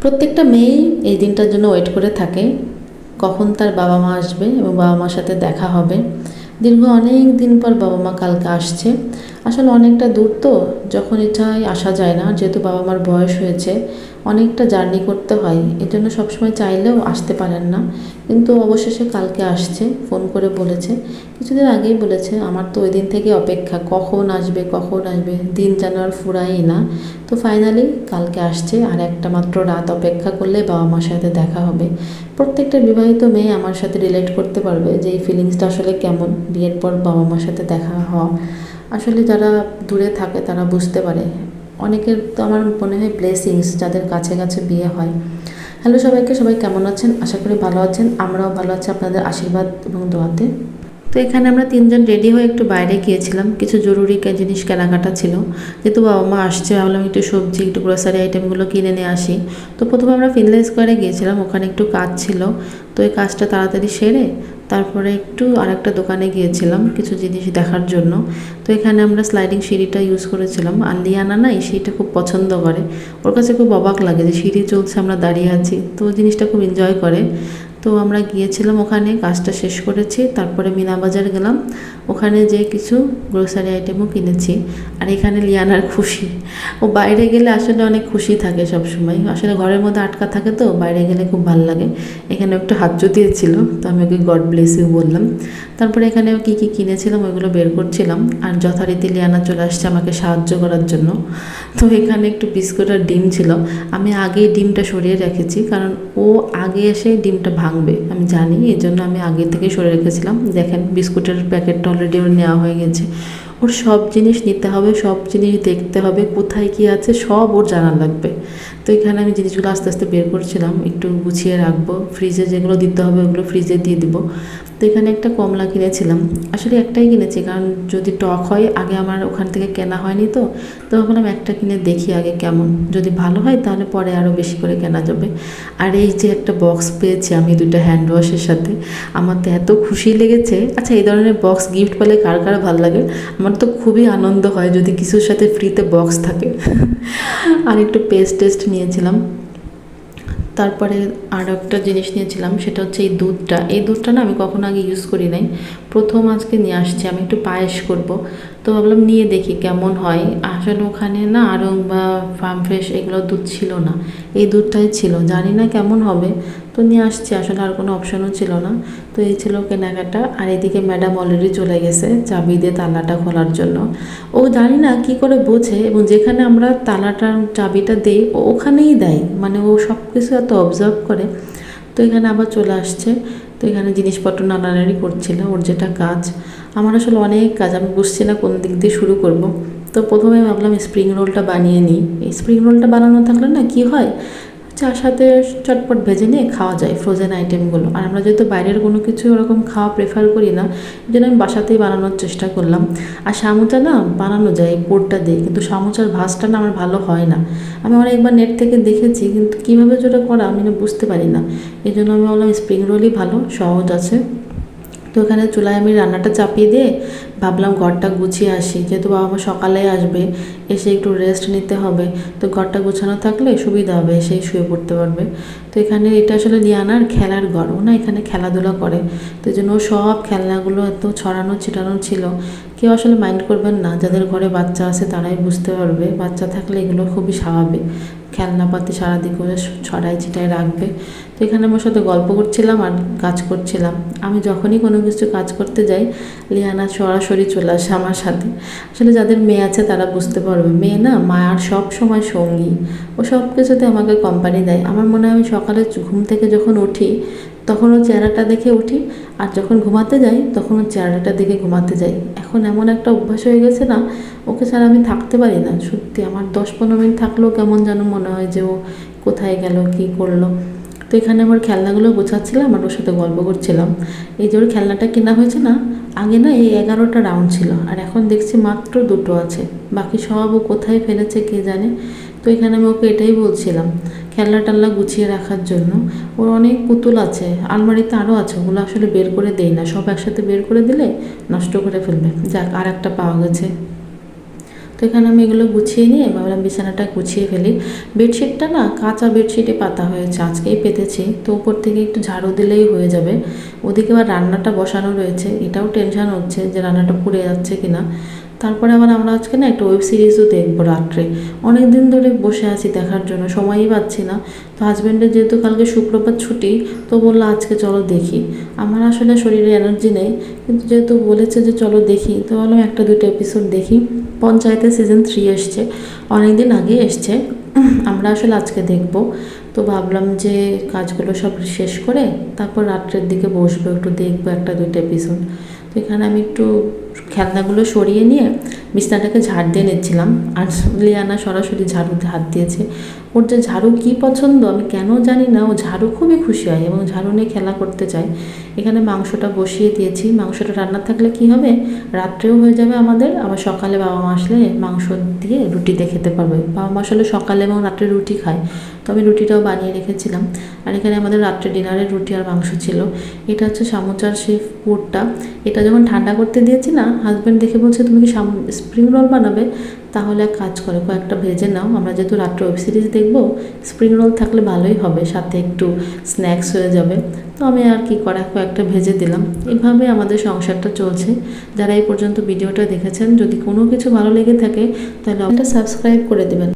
প্রত্যেকটা মেয়েই এই দিনটার জন্য ওয়েট করে থাকে, কখন তার বাবা মা আসবে এবং বাবা মার সাথে দেখা হবে। দীর্ঘ অনেক দিন পর বাবা মা কালকে আসছে। আসলে অনেকটা দূর তো, যখন ইচ্ছায় আসা যায় না, যেহেতু বাবা মার বয়স হয়েছে, অনেকটা জার্নি করতে হয়, এজন্য সবসময় চাইলেও আসতে পারেন না। কিন্তু অবশেষে কালকে আসছে, ফোন করে বলেছে, কিছুদিন আগেই বলেছে। আমার তো ওই দিন থেকে অপেক্ষা, কখন আসবে কখন আসবে, দিন যেন আর ফুরায়ই না। তো ফাইনালি কালকে আসছে, আর একটা মাত্র রাত অপেক্ষা করলে বাবা মার সাথে দেখা হবে। প্রত্যেকটা বিবাহিত মেয়ে আমার সাথে রিলেট করতে পারবে যে এই ফিলিংসটা আসলে কেমন, বিয়ের পর বাবা মার সাথে দেখা হওয়া। আসলে যারা দূরে থাকে তারা বুঝতে পারে। অনেকের তো আমার মনে হয় ব্লেসিংস, যাদের কাছে কাছে বিয়ে হয়। হ্যালো সবাইকে, সবাই কেমন আছেন? আশা করি ভালো আছেন। আমরাও ভালো আছি আপনাদের আশীর্বাদ এবং দোয়াতে। তো এখানে আমরা তিনজন রেডি হয়ে একটু বাইরে গিয়েছিলাম, কিছু জরুরি জিনিস কেনাকাটা ছিল। যেহেতু বাবা মা আসছে, ভাবলাম একটু সবজি, একটু গ্রোসারি আইটেমগুলো কিনে নিয়ে আসি। তো প্রথমে আমরা ফিনল্যান্ড স্কোয়ারে গিয়েছিলাম, ওখানে একটু কাজ ছিল। তো এই কাজটা তাড়াতাড়ি সেরে তারপরে একটু আরেকটা দোকানে গিয়েছিলাম কিছু জিনিস দেখার জন্য। তো এখানে আমরা স্লাইডিং সিঁড়িটা ইউজ করেছিলাম, আর লিয়ানা না এই সিঁড়িটা খুব পছন্দ করে। ওর কাছে খুব অবাক লাগে যে সিঁড়ি চলছে, আমরা দাঁড়িয়ে আছি, তো ওই জিনিসটা খুব এনজয় করে। তো আমরা গিয়েছিলাম ওখানে, কাজটা শেষ করেছি, তারপরে মিনা বাজার গেলাম, ওখানে যে কিছু গ্রোসারি আইটেমও কিনেছি। আর এখানে লিয়ানার খুশি, ও বাইরে গেলে আসলে অনেক খুশি থাকে সব সময়। আসলে ঘরের মধ্যে আটকা থাকে, তো বাইরে গেলে খুব ভালো লাগে। এখানে একটু হাত দিয়েছিল, তো আমি ওকে গড ব্লেস ইউ বললাম। তারপরে এখানে কী কী কিনেছিলাম ওইগুলো বের করছিলাম, আর যথারীতি লিয়ানা চলে আসছে আমাকে সাহায্য করার জন্য। তো এখানে একটু বিস্কুট আর ডিম ছিল, আমি আগেই ডিমটা সরিয়ে রেখেছি, কারণ ও আগে এসে ডিমটা ভাঙবে আমি জানি, এই জন্য আমি আগে থেকে সরিয়ে রেখেছিলাম। দেখেন বিস্কুটের প্যাকেটটা অলরেডি ওর নেওয়া হয়ে গেছে। ওর সব জিনিস নিতে হবে, সব জিনিস দেখতে হবে, কোথায় কী আছে সব ওর জানা লাগবে। তো এখানে আমি জিনিসগুলো আস্তে আস্তে বের করছিলাম, একটু গুছিয়ে রাখবো, ফ্রিজে যেগুলো দিতে হবে ওগুলো ফ্রিজে দিয়ে দিব। তো এখানে একটা কমলা কিনেছিলাম, আসলে একটাই কিনেছি, কারণ যদি টক হয়, আগে আমার ওখান থেকে কেনা হয়নি, তো ভাবলাম একটা কিনে দেখি আগে কেমন, যদি ভালো হয় তাহলে পরে আরও বেশি করে কেনা যাবে। আর এই যে একটা বক্স পেয়েছি আমি দুটো হ্যান্ড ওয়াশের সাথে, আমার তো এত খুশি লেগেছে। আচ্ছা, এই ধরনের বক্স গিফট পেলে কার কার ভালো লাগে? আমার তো খুবই আনন্দ হয় যদি কিছুর সাথে ফ্রিতে বক্স থাকে। আর একটু পেস্ট টেস্ট নিয়েছিলাম। তারপরে আর একটা জিনিস নিয়েছিলাম, সেটা হচ্ছে এই দুধটা না আমি কখনো আগে ইউজ করি নাই, প্রথম আজকে নিয়ে আসছি। আমি একটু পায়েস করব, তো ভাবলাম নিয়ে দেখি কেমন হয়। আসলে ওখানে না আড়ং বা ফার্ম ফ্রেশ এগুলো দুধ ছিল না, এই দুধটাই ছিল, জানি না কেমন হবে, তো নিয়ে আসছি। আসলে আর কোনো অপশনও ছিল না। তো এই ছিল কেনাকাটা। আর এদিকে ম্যাডাম অলরেডি চলে গেছে চাবি দিয়ে তালাটা খোলার জন্য। ও জানি না কী করে বোঝে, এবং যেখানে আমরা তালাটার চাবিটা দিই ও ওখানেই দেয়, মানে ও সব কিছু এত অবজার্ভ করে। তো এখানে আবার চলে আসছে, তো এখানে জিনিসপত্র নানানারি করছিল, ওর যেটা কাজ। আমার আসলে অনেক কাজ, আমি বুঝছি না কোন দিক দিয়ে শুরু করব। তো প্রথমে ভাবলাম স্প্রিং রোলটা বানিয়ে নিই। এই স্প্রিং রোলটা বানানো থাকলে না কী হয়, চার সাথে চটপট ভেজে নিয়ে খাওয়া যায় ফ্রোজেন আইটেমগুলো। আর আমরা যেহেতু বাইরের কোনো কিছু ওরকম খাওয়া প্রেফার করি না, এই জন্য আমি বাসাতেই বানানোর চেষ্টা করলাম। আর সামুচা না বানানো যায় পোরটা দিয়ে, কিন্তু সামুচার ভাজটা না আমার ভালো হয় না। আমি অনেকবার নেট থেকে দেখেছি, কিন্তু কীভাবে যেটা করা আমি না বুঝতে পারি না। এই জন্য আমি বললাম স্প্রিং রোলই ভালো, সহজ আছে। তো এখানে চুলায় আমি রান্নাটা চাপিয়ে দিয়ে ভাবলাম ঘরটা গুছিয়ে আসি, যেহেতু বাবা মা সকালে আসবে, এসে একটু রেস্ট নিতে হবে, তো ঘরটা গোছানো থাকলে সুবিধা হবে, এসেই শুয়ে পড়তে পারবে। তো এখানে এটা আসলে লিয়ানার খেলার ঘর, ও না এখানে খেলাধুলা করে, তো এই জন্য সব খেলনাগুলো এত ছড়ানো ছিটানো ছিল। কেউ আসলে মাইন্ড করবেন না, যাদের ঘরে বাচ্চা আছে তারাই বুঝতে পারবে, বাচ্চা থাকলে এগুলো খুবই স্বাভাবিক, খেলনাপাতি সারাদিক করে ছড়াই ছিটায় রাখবে। তো এখানে আমার সাথে গল্প করছিলাম আর কাজ করছিলাম। আমি যখনই কোনো কিছু কাজ করতে যাই, লিয়ানা সরাসরি চলে আসে আমার সাথে। আসলে যাদের মেয়ে আছে তারা বুঝতে পারবে, মেয়ে না মায়ার সব সময় সঙ্গী, ও সব কিছুতে আমাকে কোম্পানি দেয়। আমার মনে হয় আমি সকালে ঘুম থেকে যখন উঠি তখন ওর চেহারাটা দেখে উঠি, আর যখন ঘুমাতে যাই তখন ওর চেহারাটা দেখে ঘুমাতে যাই। এখন এমন একটা অভ্যাস হয়ে গেছে না, ওকে ছাড়া আমি থাকতে পারি না। সত্যি আমার 10-15 মিনিট থাকলেও কেমন যেন মনে হয় যে ও কোথায় গেল, কী করলো। তো এখানে আমার খেলনাগুলো গোছাচ্ছিলাম আর ওর সাথে গল্প করছিলাম। এই যে ওর খেলনাটা কেনা হয়েছে না, আগে না এই 11টা রাউন্ড ছিল, আর এখন দেখছি মাত্র 2টো আছে, বাকি সব ও কোথায় ফেলেছে কে জানে। তো এখানে আমি ওকে এটাই বলছিলাম, খেলনা টাল্লা গুছিয়ে রাখার জন্য। ওর অনেক পুতুল আছে, আলমারিতে আরও আছে, ওগুলো আসলে বের করে দেই না, সব একসাথে বের করে দিলে নষ্ট করে ফেলবে। যাক, আর একটা পাওয়া গেছে। তো এখানে আমি এগুলো গুছিয়ে নিয়ে ভাবলাম বিছানাটা গুছিয়ে ফেলি। বেডশিটটা না কাঁচা বেডশিটে পাতা হয়েছে, আজকেই পেতেছি, তো উপর থেকে একটু ঝাড়ু দিলেই হয়ে যাবে। ওদিকে আবার রান্নাটা বসানো রয়েছে, এটাও টেনশন হচ্ছে যে রান্নাটা পুড়ে যাচ্ছে কিনা। তারপরে আবার আমরা আজকে না একটা ওয়েব সিরিজও দেখবো রাত্রে, অনেক দিন ধরে বসে আছি দেখার জন্য, সময়ই পাচ্ছি না। তো হাজব্যান্ডের যেহেতু কালকে শুক্রবার ছুটি, তো বললো আজকে চলো দেখি। আমার আসলে শরীরে এনার্জি নেই, কিন্তু যেহেতু বলেছে যে চলো দেখি, তো ভাবলাম একটা দুটো এপিসোড দেখি। পঞ্চায়েতের সিজন 3 এসছে, অনেক দিন আগে এসছে, আমরা আসলে আজকে দেখব। তো ভাবলাম যে কাজগুলো সব শেষ করে তারপর রাত্রের দিকে বসবো, একটু দেখবো একটা দুটো এপিসোড। তো এখানে আমি একটু খেলনাগুলো সরিয়ে নিয়ে বিছানাটাকে ঝাড় দিয়ে নিচ্ছিলাম, আর লিয়ানা সরাসরি ঝাড়ুতে হাত দিয়েছে। ওর যে ঝাড়ু কী পছন্দ আমি কেন জানি না, ও ঝাড়ু খুবই খুশি হয় এবং ঝাড়ু নিয়ে খেলা করতে চায়। এখানে মাংসটা বসিয়ে দিয়েছি, মাংসটা রান্না থাকলে কি হবে, রাত্রেও হয়ে যাবে আমাদের, আবার সকালে বাবা মা আসলে মাংস দিয়ে রুটি দিয়ে খেতে পারবে। বাবা মা আসলে সকালে এবং রাত্রে রুটি খায়, তো আমি রুটিটাও বানিয়ে রেখেছিলাম। আর এখানে আমাদের রাত্রে ডিনারের রুটি আর মাংস ছিল। এটা হচ্ছে সামোচার সেই পুরটা, এটা যখন ঠান্ডা করতে দিয়েছি না, হাজব্যান্ড দেখে বলছে তুমি কি স্প্রিং রোল বানাবে, তাহলে এক কাজ করে কয়েকটা ভেজে নাও, আমরা যেহেতু রাত্রে ওয়েব সিরিজ দেখবো, স্প্রিং রোল থাকলে ভালোই হবে, সাথে একটু স্ন্যাক্স হয়ে যাবে। তো আমি আর কি করা কয়েকটা ভেজে দিলাম। এভাবে আমাদের সংসারটা চলছে। যারা এই পর্যন্ত ভিডিওটা দেখেছেন, যদি কোনো কিছু ভালো লেগে থাকে তাহলে একটা সাবস্ক্রাইব করে দেবেন।